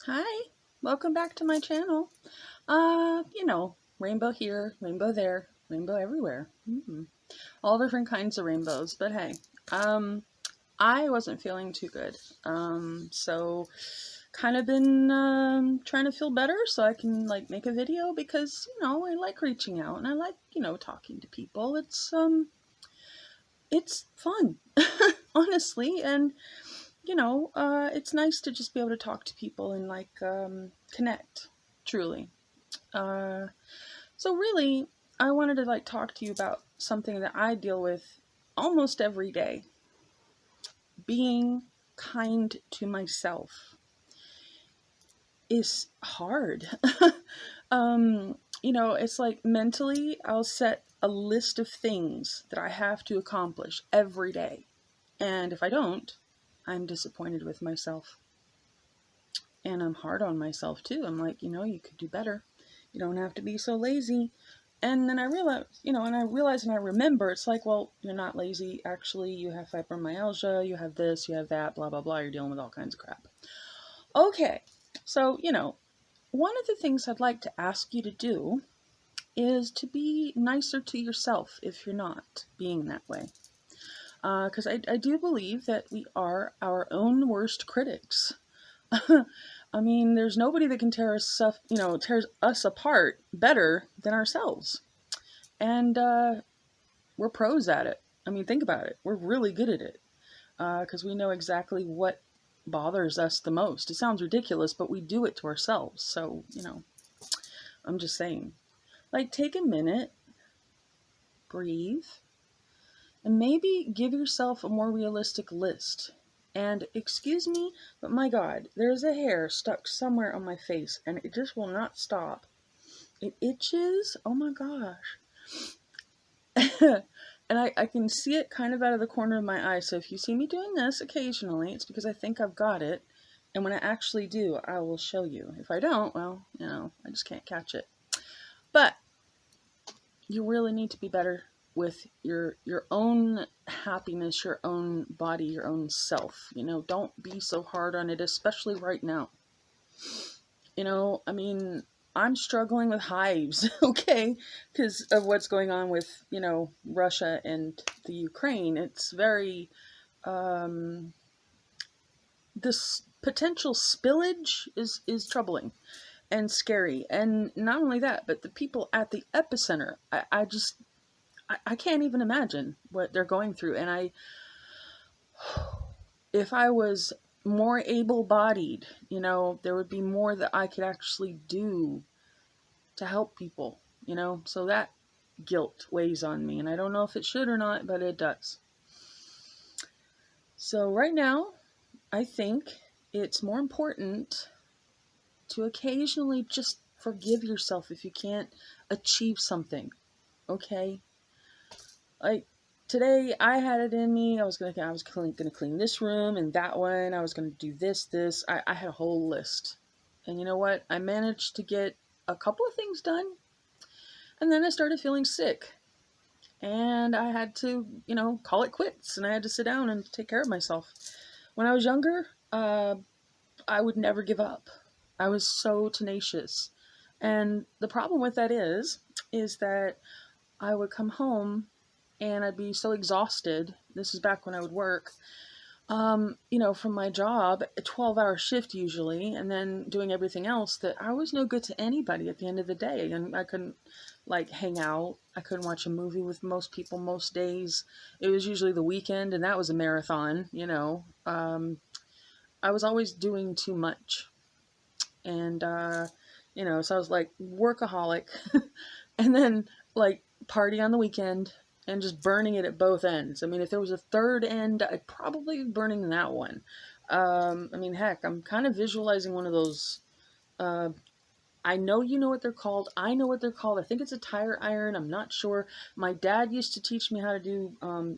Hi, welcome back to my channel. Rainbow here, rainbow there, rainbow everywhere. All different kinds of rainbows, but hey, um, I wasn't feeling too good. So kind of been trying to feel better so I can like make a video because, I like reaching out and I like, talking to people. It's fun, honestly, and it's nice to just be able to talk to people and like connect, truly. Uh, so really, I wanted to like talk to you about something that I deal with almost every day. Being kind to myself is hard. It's like mentally, I'll set a list of things that I have to accomplish every day. And if I don't, I'm disappointed with myself. And I'm hard on myself too. I'm like, you could do better. You don't have to be so lazy. And then I realize and I remember, it's like, well, you're not lazy. Actually, you have fibromyalgia, you have this, you have that, blah, blah, blah. You're dealing with all kinds of crap. Okay. So, one of the things I'd like to ask you to do is to be nicer to yourself if you're not being that way. Because I do believe that we are our own worst critics. I mean, there's nobody that can tears us apart better than ourselves. And we're pros at it. I mean, think about it. We're really good at it because we know exactly what bothers us the most. It sounds ridiculous, but we do it to ourselves. So, I'm just saying. Like, take a minute, breathe, and maybe give yourself a more realistic list. And excuse me, but my God, there's a hair stuck somewhere on my face and it just will not stop. It itches. Oh my gosh. And I can see it kind of out of the corner of my eye. So if you see me doing this occasionally, it's because I think I've got it. And when I actually do, I will show you. If I don't, well, I just can't catch it. But you really need to be better with your own happiness, your own body, your own self. Don't be so hard on it, especially right now. I mean, I'm struggling with hives, okay, because of what's going on with, Russia and the Ukraine. It's very, this potential spillage is troubling and scary. And not only that, but the people at the epicenter, I can't even imagine what they're going through. And if I was more able-bodied, there would be more that I could actually do to help people, so that guilt weighs on me, and I don't know if it should or not, but it does. So right now, I think it's more important to occasionally just forgive yourself if you can't achieve something, okay? Like, today I had it in me. I was gonna clean this room and that one. I was gonna do this. I had a whole list, and you know what? I managed to get a couple of things done, and then I started feeling sick. And I had to, call it quits, and I had to sit down and take care of myself. When I was younger, I would never give up. I was so tenacious. And the problem with that is that I would come home and I'd be so exhausted. This is back when I would work, from my job, a 12-hour shift usually, and then doing everything else, that I was no good to anybody at the end of the day. And I couldn't like hang out. I couldn't watch a movie with most people most days. It was usually the weekend, and that was a marathon, I was always doing too much. And, so I was like workaholic and then like party on the weekend and just burning it at both ends. I mean, if there was a third end, I'd probably be burning that one. I mean, heck, I'm kind of visualizing one of those. I know you know what they're called. I know what they're called. I think it's a tire iron. I'm not sure. My dad used to teach me how to do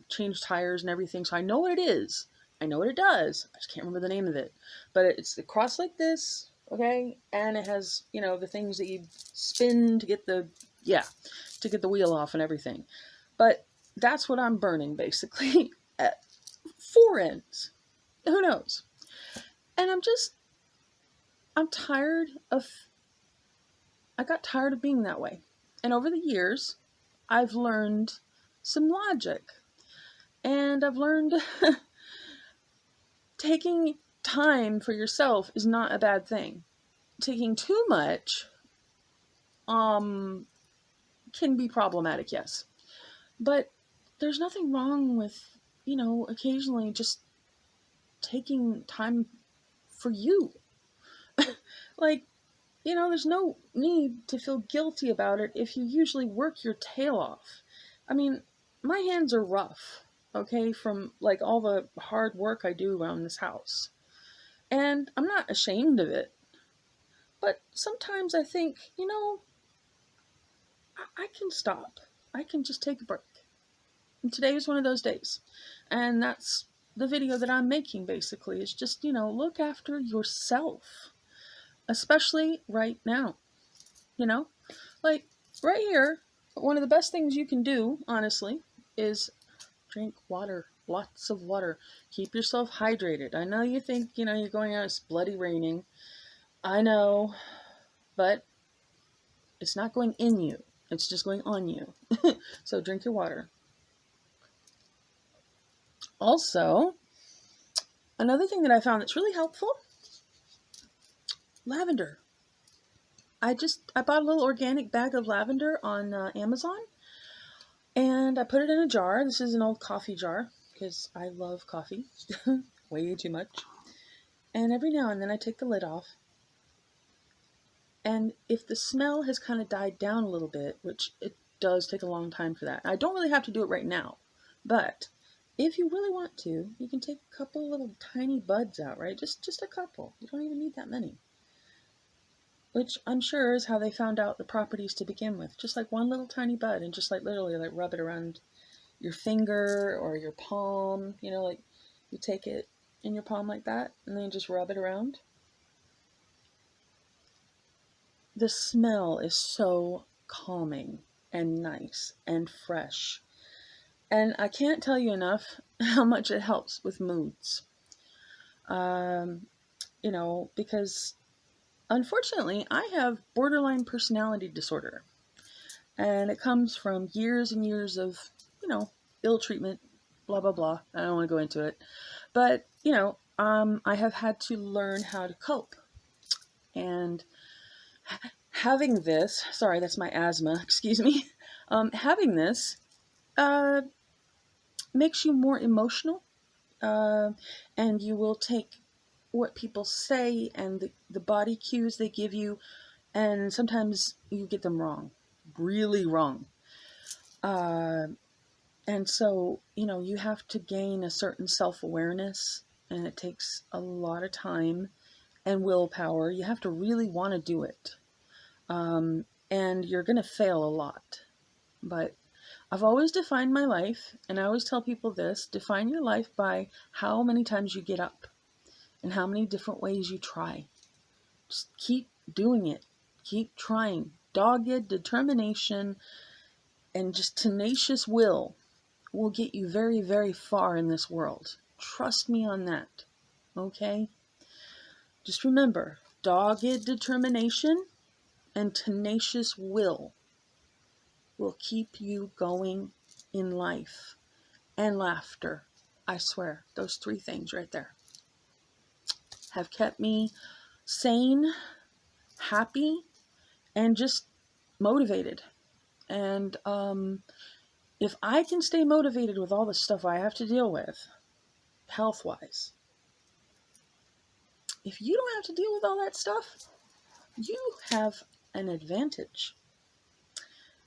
change tires and everything, so I know what it is. I know what it does. I just can't remember the name of it. But it's across like this, okay? And it has, the things that you spin to get the wheel off and everything. But that's what I'm burning, basically, at four ends. Who knows? And I'm tired of, I got tired of being that way. And over the years, I've learned some logic. And I've learned taking time for yourself is not a bad thing. Taking too much um can be problematic, yes. But there's nothing wrong with, occasionally just taking time for you. Like, there's no need to feel guilty about it if you usually work your tail off. I mean, my hands are rough, okay, from like all the hard work I do around this house. And I'm not ashamed of it. But sometimes I think, I can stop. I can just take a break. And today is one of those days. And that's the video that I'm making basically, is just, look after yourself. Especially right now. You know? Like, right here, one of the best things you can do, honestly, is drink water. Lots of water. Keep yourself hydrated. I know you think, you're going out, it's bloody raining. I know, but it's not going in you. It's just going on you. So drink your water. Also, another thing that I found that's really helpful, lavender. I bought a little organic bag of lavender on Amazon, and I put it in a jar. This is an old coffee jar, because I love coffee way too much. And every now and then I take the lid off, and if the smell has kind of died down a little bit, which it does take a long time for that. I don't really have to do it right now, but if you really want to, you can take a couple little tiny buds out, right? Just a couple. You don't even need that many. Which I'm sure is how they found out the properties to begin with. Just like one little tiny bud, and just like literally like rub it around your finger or your palm, like you take it in your palm like that, and then just rub it around. The smell is so calming and nice and fresh. And I can't tell you enough how much it helps with moods. Because unfortunately, I have borderline personality disorder. And it comes from years and years of, ill treatment, blah, blah, blah. I don't want to go into it. But, I have had to learn how to cope. And having this, sorry, that's my asthma, excuse me. Having this makes you more emotional, and you will take what people say and the body cues they give you, and sometimes you get them wrong, really wrong. And so, you have to gain a certain self-awareness, and it takes a lot of time and willpower. You have to really want to do it. And you're going to fail a lot. But I've always defined my life, and I always tell people this, define your life by how many times you get up and how many different ways you try. Just keep doing it. Keep trying. Dogged determination and just tenacious will get you very, very far in this world. Trust me on that. Okay? Just remember, dogged determination and tenacious will keep you going in life. And laughter. I swear, those three things right there have kept me sane, happy, and just motivated. And if I can stay motivated with all the stuff I have to deal with, health-wise, if you don't have to deal with all that stuff, you have an advantage.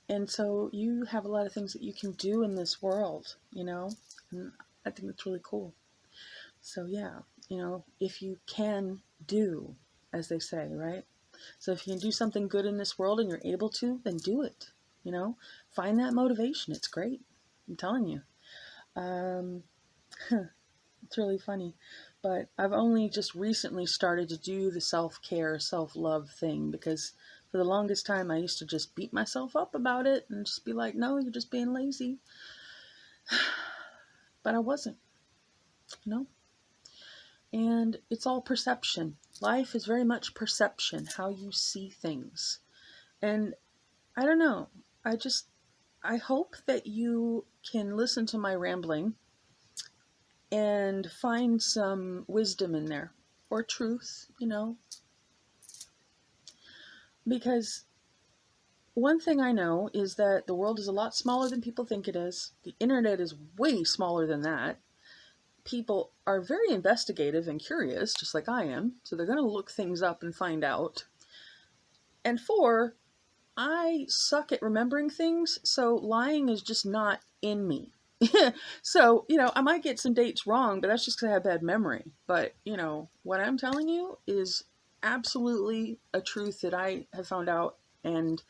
And so you have a lot of things that you can do in this world, and I think that's really cool. So yeah, if you can do, as they say, right? So if you can do something good in this world and you're able to, then do it. Find that motivation. It's great. I'm telling you. It's really funny. But I've only just recently started to do the self-care, self-love thing, because for the longest time I used to just beat myself up about it and just be like, no, you're just being lazy. But I wasn't, And it's all perception. Life is very much perception, how you see things. And I don't know. I hope that you can listen to my rambling and find some wisdom in there, or truth, because one thing I know is that the world is a lot smaller than people think it is. The internet is way smaller than that. People are very investigative and curious, just like I am, so they're going to look things up and find out. And four, I suck at remembering things, so lying is just not in me. So, I might get some dates wrong, but that's just because I have bad memory. But, what I'm telling you is absolutely a truth that I have found out and,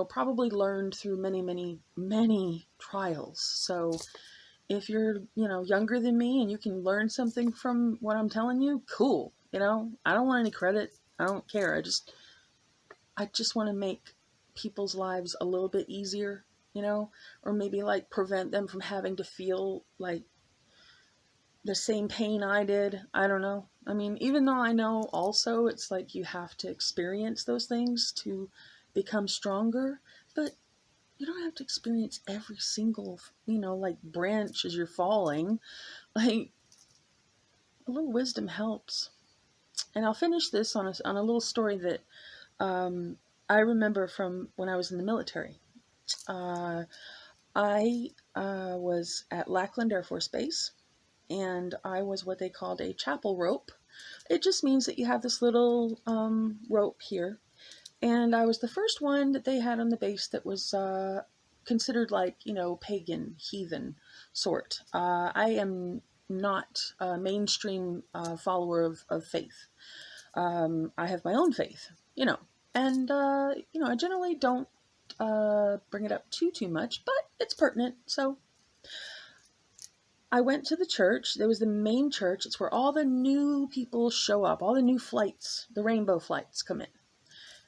probably learned through many, many, many trials. So if you're, younger than me and you can learn something from what I'm telling you, cool. I don't want any credit. I don't care. I just want to make people's lives a little bit easier, or maybe like prevent them from having to feel like the same pain I did. I don't know. I mean, even though I know also it's like you have to experience those things to become stronger, but you don't have to experience every single, like branch as you're falling. Like, a little wisdom helps. And I'll finish this on a little story that I remember from when I was in the military. Uh, I was at Lackland Air Force Base, and I was what they called a chapel rope. It just means that you have this little rope here. And I was the first one that they had on the base that was considered like, pagan, heathen sort. I am not a mainstream follower of faith. I have my own faith, and, I generally don't bring it up too much, but it's pertinent. So I went to the church. There was the main church. It's where all the new people show up, all the new flights, the rainbow flights come in.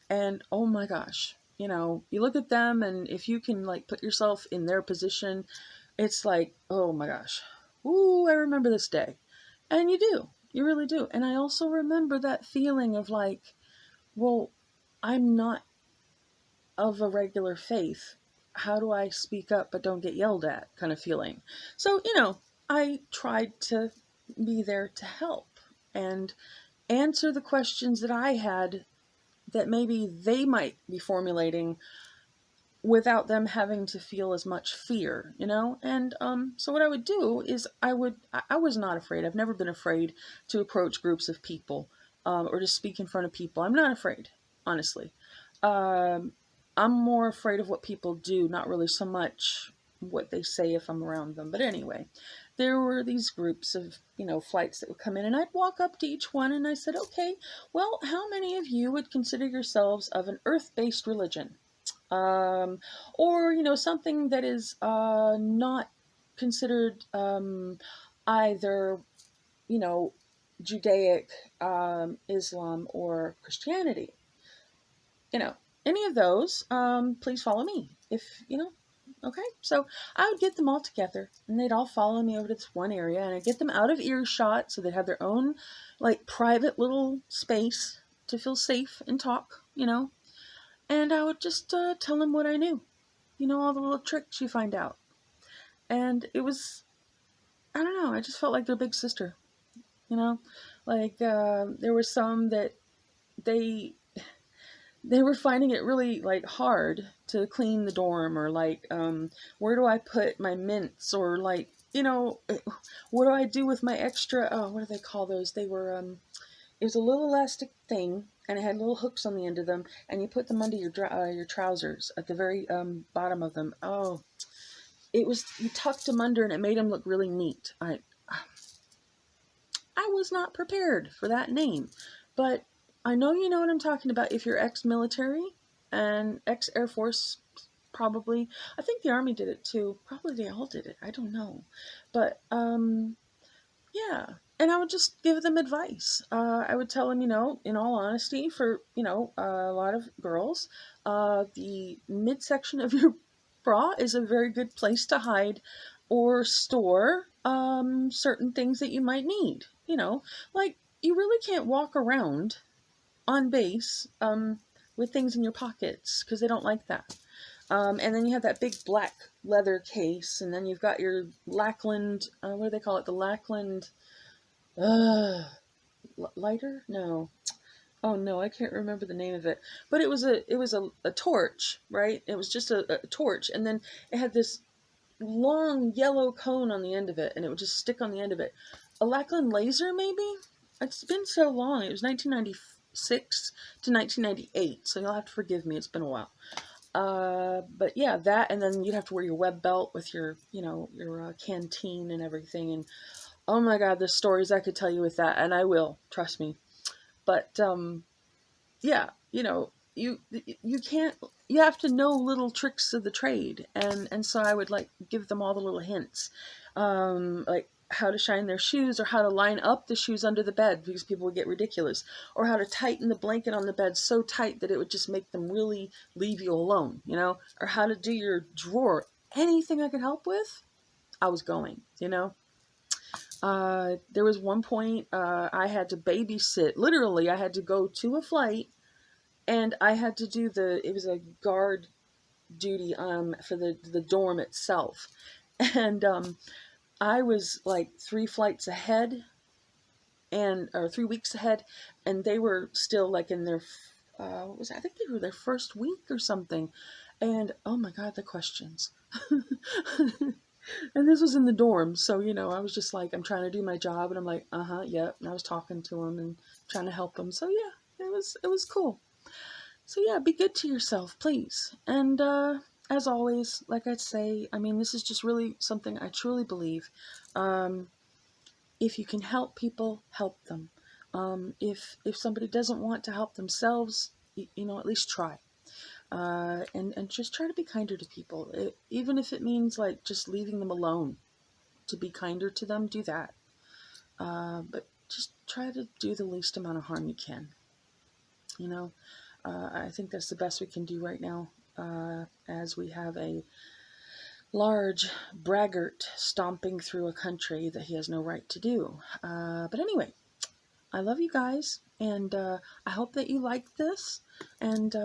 And oh my gosh, you look at them, and if you can like put yourself in their position, it's like, oh my gosh, ooh, I remember this day. And you really do. And I also remember that feeling of like, well, I'm not of a regular faith. How do I speak up but don't get yelled at kind of feeling? So, I tried to be there to help and answer the questions that I had that maybe they might be formulating without them having to feel as much fear, And so what I would do is I was not afraid. I've never been afraid to approach groups of people or to speak in front of people. I'm not afraid, honestly. Um, I'm more afraid of what people do, not really so much what they say if I'm around them. But anyway, there were these groups of, flights that would come in, and I'd walk up to each one and I said, okay, well, how many of you would consider yourselves of an earth-based religion? Or, something that is not considered either, you know, Judaic, Islam, or Christianity. You know, any of those, please follow me. Okay. So I would get them all together, and they'd all follow me over to this one area, and I'd get them out of earshot so they'd have their own, like, private little space to feel safe and talk, And I would just tell them what I knew, all the little tricks you find out. And it was, I don't know, I just felt like their big sister, you know? Like, there were some that they were finding it really like hard to clean the dorm, or like where do I put my mints, or like, what do I do with my extra, oh, what do they call those? They were it was a little elastic thing, and it had little hooks on the end of them, and you put them under your trousers at the very bottom of them. Oh, you tucked them under, and it made them look really neat. I was not prepared for that name, but I know you know what I'm talking about if you're ex-military and ex-Air Force, probably. I think the Army did it too. Probably they all did it. I don't know. But, yeah. And I would just give them advice. I would tell them, in all honesty, for, a lot of girls, the midsection of your bra is a very good place to hide or store certain things that you might need, like you really can't walk around on base with things in your pockets because they don't like that. And then you have that big black leather case, and then you've got your Lackland, what do they call it? The Lackland lighter? No. Oh no, I can't remember the name of it. But it was a torch, right? It was just a torch, and then it had this long yellow cone on the end of it, and it would just stick on the end of it. A Lackland laser, maybe? It's been so long. It was 1996 to 1998, so you'll have to forgive me. It's been a while. But yeah, that, and then you'd have to wear your web belt with your, your canteen and everything. And oh my God, the stories I could tell you with that, and I will, trust me. But yeah, you can't, you have to know little tricks of the trade, and so I would like give them all the little hints, like how to shine their shoes, or how to line up the shoes under the bed because people would get ridiculous, or how to tighten the blanket on the bed so tight that it would just make them really leave you alone, or how to do your drawer. Anything I could help with, I was going. There was one point I had to babysit. Literally, I had to go to a flight, and I had to do it was a guard duty for the dorm itself. And I was like 3 flights ahead, or 3 weeks ahead, and they were still like in their what was it? I think they were their first week or something. And oh my God, the questions. And this was in the dorm, so I was just like, I'm trying to do my job, and I'm like, yeah. And I was talking to them and trying to help them. So yeah, it was cool. So yeah, be good to yourself, please. And as always, like I'd say, I mean, this is just really something I truly believe. If you can help people, help them. If somebody doesn't want to help themselves, at least try. And just try to be kinder to people. Even if it means like just leaving them alone. To be kinder to them, do that. But just try to do the least amount of harm you can. I think that's the best we can do right now, as we have a large braggart stomping through a country that he has no right to do. But anyway, I love you guys, and I hope that you like this. And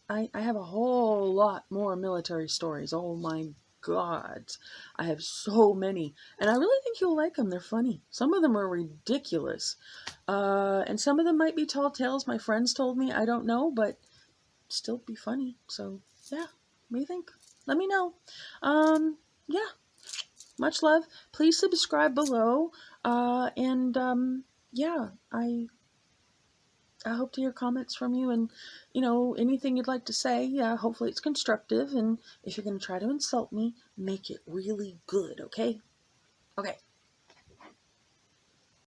I have a whole lot more military stories. Oh my God, I have so many, and I really think you'll like them. They're funny. Some of them are ridiculous, and some of them might be tall tales my friends told me. I don't know, but still be funny. So yeah, what do you think? Let me know. Yeah, much love. Please subscribe below, and yeah, I hope to hear comments from you, and anything you'd like to say. Yeah, hopefully it's constructive, and if you're going to try to insult me, make it really good, okay? Okay.